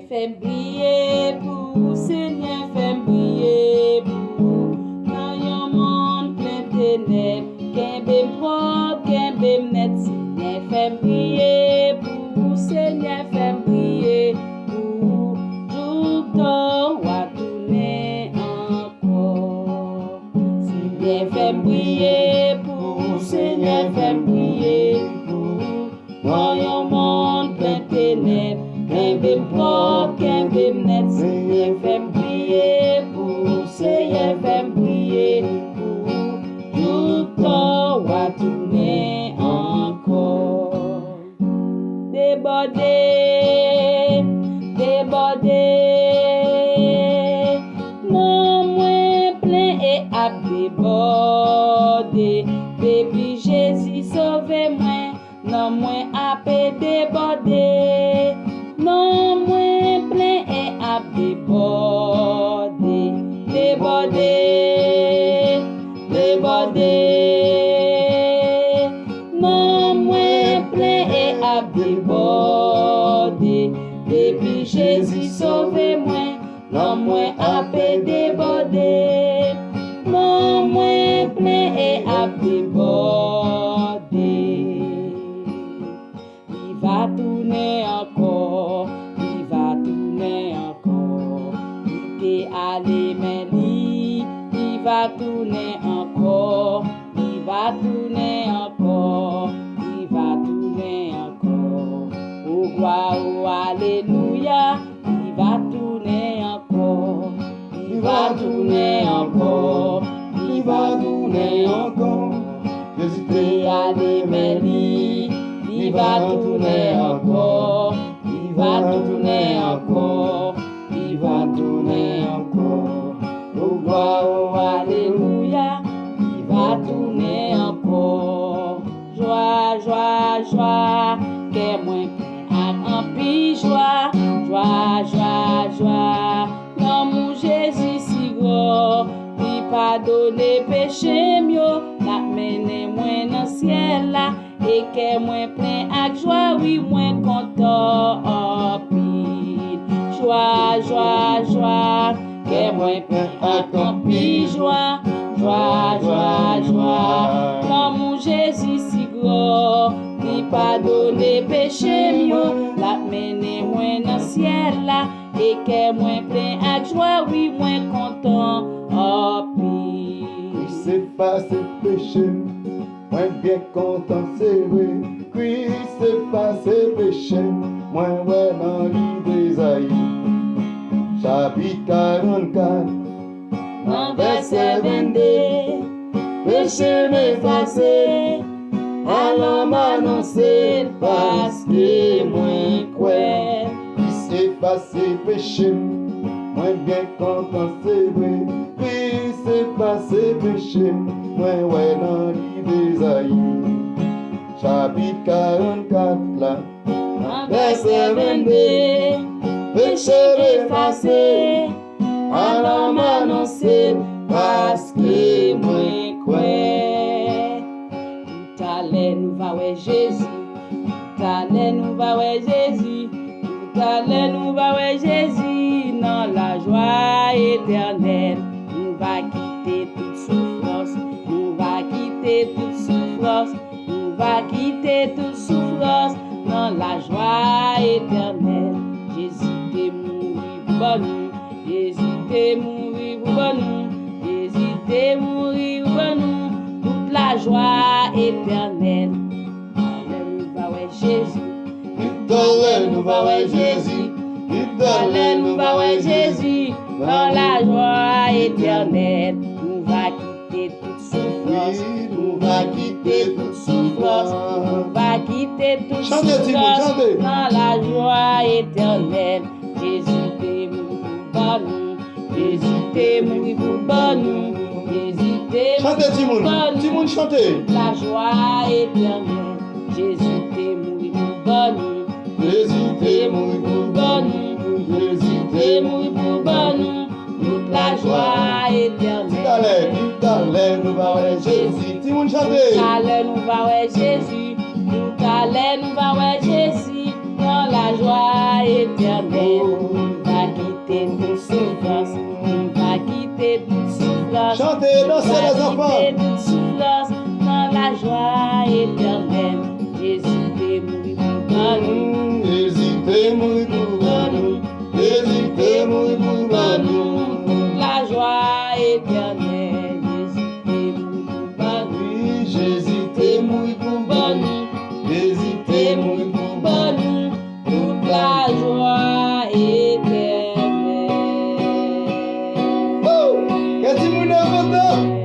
fais briller pour Seigneur, fais briller pour dans un monde plein de ténèbres, qu'un propre, qu'un net, Seigneur, fais briller pour Seigneur, fais briller pour tout temps, à tourner encore. Seigneur, fais briller pour Seigneur, fais briller pour dans un monde plein de ténèbres, qu'un propre, qu'un net, Seigneur, fais briller pour Seigneur, fais briller pour tout temps, à tourner encore. Déborder, non moins plein et à déborder. Depuis Jésus sauve-moi, non moins à déborder. Non moins plein et à déborder. Non moins plein et à déborder. Depuis Jésus sauve-moi, non moins à déborder. Non moins plein et à déborder. Il va tourner encore, il va tourner encore. Il est allé mais il va tourner encore, il va tourner encore, il va tourner encore. Oh gloire, oh alléluia, il va tourner encore, il va tourner encore, il va tourner encore. Jésus est allé mais il va tourner encore, il va tourner encore, il va tourner encore. Oh gloire, oh alléluia, il va tourner encore. Joie, joie, joie, qu'est moins à remplir joie, joie, joie, joie. L'amour Jésus si gros, il pardonne péché mieux, la mène moins dans le ciel là. Et qu'est moins plein avec joie, oui, moins content en pile. Joie, joie, joie, qu'est moins plein avec en pile. Joie, joie, joie, joie. L'amour Jésus si gros, il pardonne péché mieux, la mène moins dans le ciel là. Et qu'est moins plein avec joie, oui, moins content en pile. Il s'efface le péché. Moi bien content c'est vrai, Christ efface ses péchés. Moi ouais dans l'idée d'Ésaïe, chapitre 44, dans verset 22, péché m'effacer, alors m'annoncer parce que moi crois. Christ efface ses péchés. Moi bien content c'est vrai, Christ efface ses péchés. Moi ouais dans l'idée d'Ésaïe, chapitre 44 là, verset 22, péché m'effacer, alors m'annoncer parce que moi crois. Tout à l'heure nous va ouais Jésus, tout à l'heure nous va ouais Jésus, tout à l'heure nous va ouais Jésus, dans la joie éternelle. Nous va quitter toute souffrance, nous va quitter toute souffrance, nous va quitter toute souffrance, dans la joie éternelle. Jésus t'est mouru pour nous, Jésus t'est mouru pour nous, Jésus t'est mouru pour nous, toute la joie éternelle. Nous va ouais Jésus, nous va ouais Jésus, nous va ouais Jésus, dans la joie éternelle. Nous va quitter toute souffrance, nous va quitter toute souffrance, nous va quitter toute chantez, souffrance, chantez. dans la joie éternelle. Jésus t'est mouru pour nous, Jésus t'est mouru pour nous, Jésus t'est mouru chantez pour nous, Timoun chantez. la joie éternelle. Jésus t'est mouru pour nous, Jésus t'est mouru pour nous, Jésus t'est mouru pour nous, toute la joie éternelle. Tout à l'heure, nous va ouais Jésus. Timoun chantez. Tout à l'heure nous va ouais Jésus, tout à l'heure nous va ouais Jésus, dans dans la joie éternelle. Va quitter toute souffrance, va quitter toute souffrance. Chantez, dansez les enfants. Va quitter toute souffrance dans la joie éternelle. Jésus t'est mort pour nous. Hésitez, mouille pour nous. Hésitez, mouille pour nous. Toute la joie éternelle. Jésus t'est mort pour nous. Jésus t'est mouille pour nous. Toute la joie éternelle. Qu'est-ce que vous avez?